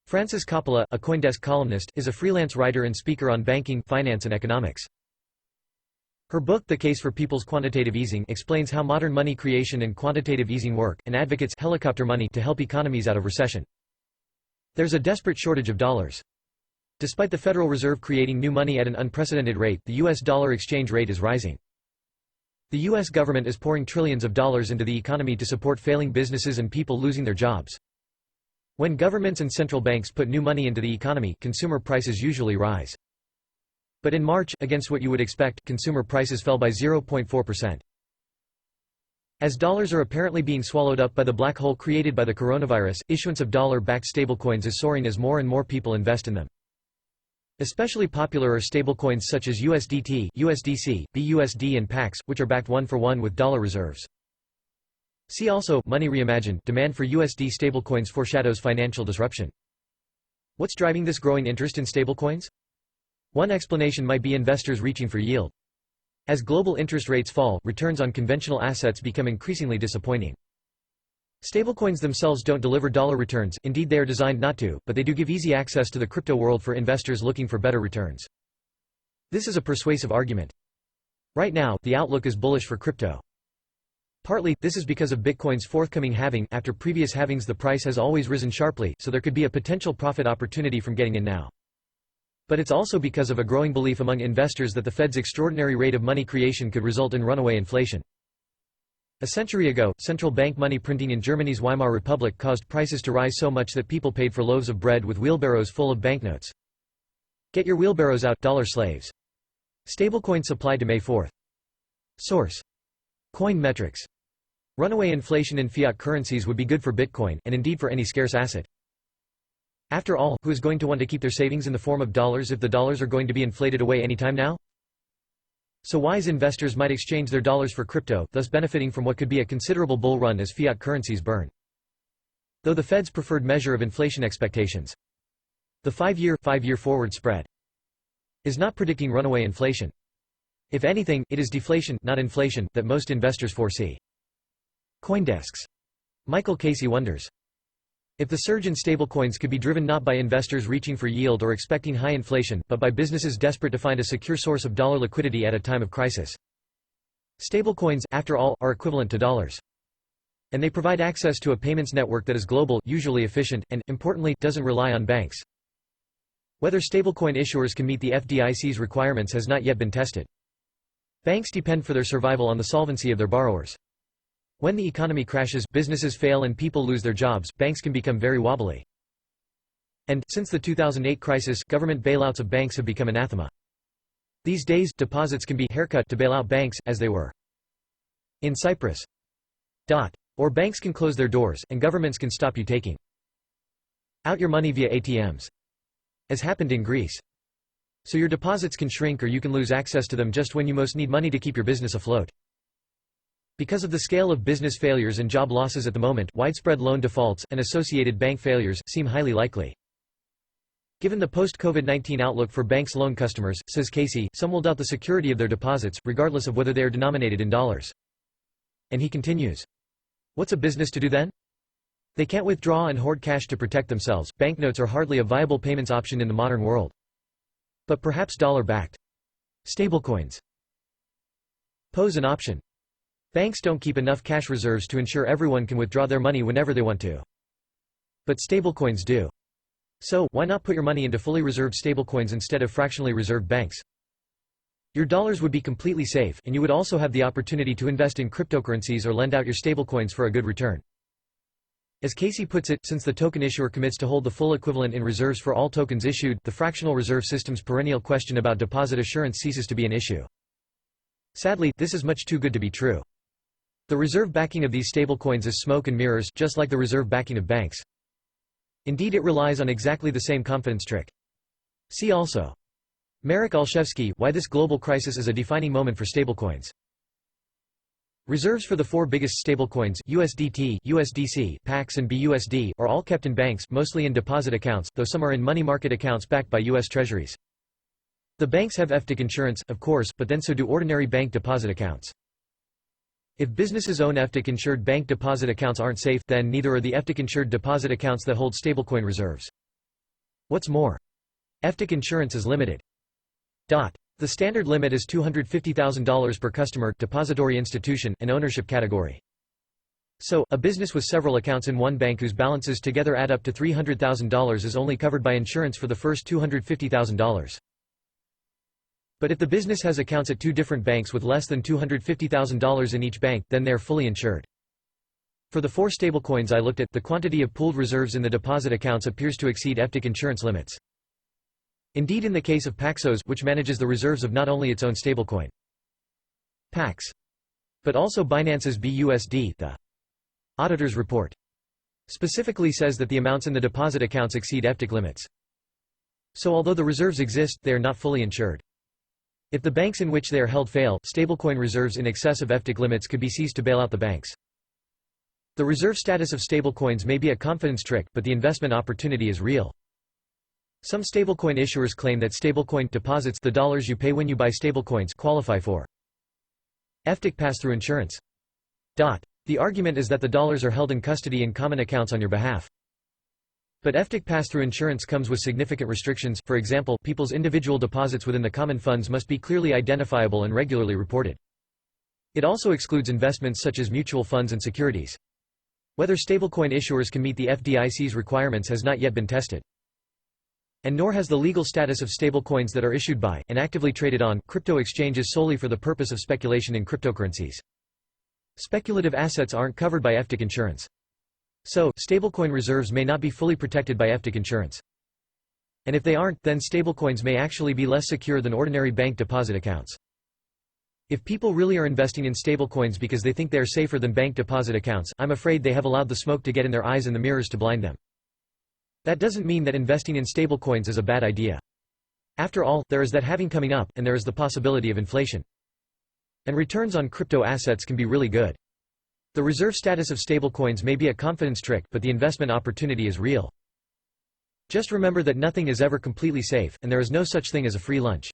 Frances Coppola, a CoinDesk columnist, is a freelance writer and speaker on banking, finance and economics. Her book The Case for People's Quantitative Easing explains how modern money creation and quantitative easing work, and advocates helicopter money to help economies out of recession. There's a desperate shortage of dollars. Despite the Federal Reserve creating new money at an unprecedented rate, the US dollar exchange rate is rising. The US government is pouring trillions of dollars into the economy to support failing businesses and people losing their jobs. When governments and central banks put new money into the economy, consumer prices usually rise. But in March, against what you would expect, consumer prices fell by 0.4%. As dollars are apparently being swallowed up by the black hole created by the coronavirus, issuance of dollar-backed stablecoins is soaring as more and more people invest in them. Especially popular are stablecoins such as USDT, USDC, BUSD and PAX, which are backed one-for-one with dollar reserves. See also, Money Reimagined, demand for USD stablecoins foreshadows financial disruption. What's driving this growing interest in stablecoins? One explanation might be investors reaching for yield. As global interest rates fall, returns on conventional assets become increasingly disappointing. Stablecoins themselves don't deliver dollar returns, indeed they are designed not to, but they do give easy access to the crypto world for investors looking for better returns. This is a persuasive argument. Right now, the outlook is bullish for crypto. Partly, this is because of Bitcoin's forthcoming halving. After previous halvings the price has always risen sharply, so there could be a potential profit opportunity from getting in now. But it's also because of a growing belief among investors that the Fed's extraordinary rate of money creation could result in runaway inflation. A century ago, central bank money printing in Germany's Weimar Republic caused prices to rise so much that people paid for loaves of bread with wheelbarrows full of banknotes. Get your wheelbarrows out, dollar slaves. Stablecoin supply to May 4. Source: Coin Metrics. Runaway inflation in fiat currencies would be good for Bitcoin, and indeed for any scarce asset. After all, who is going to want to keep their savings in the form of dollars if the dollars are going to be inflated away anytime now? So wise investors might exchange their dollars for crypto, thus benefiting from what could be a considerable bull run as fiat currencies burn. Though the Fed's preferred measure of inflation expectations, the 5-year forward spread, is not predicting runaway inflation. If anything, it is deflation, not inflation, that most investors foresee. CoinDesk's Michael Casey wonders if the surge in stablecoins could be driven not by investors reaching for yield or expecting high inflation, but by businesses desperate to find a secure source of dollar liquidity at a time of crisis. Stablecoins, after all, are equivalent to dollars. And they provide access to a payments network that is global, usually efficient, and, importantly, doesn't rely on banks. Whether stablecoin issuers can meet the FDIC's requirements has not yet been tested. Banks depend for their survival on the solvency of their borrowers. When the economy crashes, businesses fail and people lose their jobs, banks can become very wobbly. And, since the 2008 crisis, government bailouts of banks have become anathema. These days, deposits can be haircut to bail out banks, as they were in Cyprus. Or banks can close their doors, and governments can stop you taking out your money via ATMs. As happened in Greece. So your deposits can shrink or you can lose access to them just when you most need money to keep your business afloat. Because of the scale of business failures and job losses at the moment, widespread loan defaults, and associated bank failures, seem highly likely. Given the post-COVID-19 outlook for banks' loan customers, says Casey, some will doubt the security of their deposits, regardless of whether they are denominated in dollars. And he continues. What's a business to do then? They can't withdraw and hoard cash to protect themselves. Banknotes are hardly a viable payments option in the modern world. But perhaps dollar-backed stablecoins pose an option. Banks don't keep enough cash reserves to ensure everyone can withdraw their money whenever they want to. But stablecoins do. So, why not put your money into fully reserved stablecoins instead of fractionally reserved banks? Your dollars would be completely safe, and you would also have the opportunity to invest in cryptocurrencies or lend out your stablecoins for a good return. As Casey puts it, since the token issuer commits to hold the full equivalent in reserves for all tokens issued, the fractional reserve system's perennial question about deposit assurance ceases to be an issue. Sadly, this is much too good to be true. The reserve backing of these stablecoins is smoke and mirrors, just like the reserve backing of banks. Indeed, it relies on exactly the same confidence trick. See also Marek Olszewski, Why This Global Crisis is a Defining Moment for Stablecoins. Reserves for the four biggest stablecoins USDT, USDC, PAX and BUSD are all kept in banks, mostly in deposit accounts, though some are in money market accounts backed by U.S. Treasuries. The banks have FDIC insurance, of course, but then so do ordinary bank deposit accounts. If businesses own FDIC-insured bank deposit accounts aren't safe, then neither are the FDIC-insured deposit accounts that hold stablecoin reserves. What's more, FDIC insurance is limited. The standard limit is $250,000 per customer, depository institution, and ownership category. So, a business with several accounts in one bank whose balances together add up to $300,000 is only covered by insurance for the first $250,000. But if the business has accounts at two different banks with less than $250,000 in each bank, then they are fully insured. For the 4 stablecoins I looked at, the quantity of pooled reserves in the deposit accounts appears to exceed FDIC insurance limits. Indeed, in the case of Paxos, which manages the reserves of not only its own stablecoin, Pax, but also Binance's BUSD, the auditor's report specifically says that the amounts in the deposit accounts exceed FDIC limits. So although the reserves exist, they are not fully insured. If the banks in which they are held fail, stablecoin reserves in excess of FDIC limits could be seized to bail out the banks. The reserve status of stablecoins may be a confidence trick, but the investment opportunity is real. Some stablecoin issuers claim that stablecoin deposits, the dollars you pay when you buy stablecoins, qualify for FDIC pass-through insurance. The argument is that the dollars are held in custody in common accounts on your behalf. But FDIC pass-through insurance comes with significant restrictions. For example, people's individual deposits within the common funds must be clearly identifiable and regularly reported. It also excludes investments such as mutual funds and securities. Whether stablecoin issuers can meet the FDIC's requirements has not yet been tested. And nor has the legal status of stablecoins that are issued by, and actively traded on, crypto exchanges solely for the purpose of speculation in cryptocurrencies. Speculative assets aren't covered by FDIC insurance. So, stablecoin reserves may not be fully protected by FDIC insurance. And if they aren't, then stablecoins may actually be less secure than ordinary bank deposit accounts. If people really are investing in stablecoins because they think they are safer than bank deposit accounts, I'm afraid they have allowed the smoke to get in their eyes and the mirrors to blind them. That doesn't mean that investing in stablecoins is a bad idea. After all, there is that halving coming up, and there is the possibility of inflation. And returns on crypto assets can be really good. The reserve status of stablecoins may be a confidence trick, but the investment opportunity is real. Just remember that nothing is ever completely safe, and there is no such thing as a free lunch.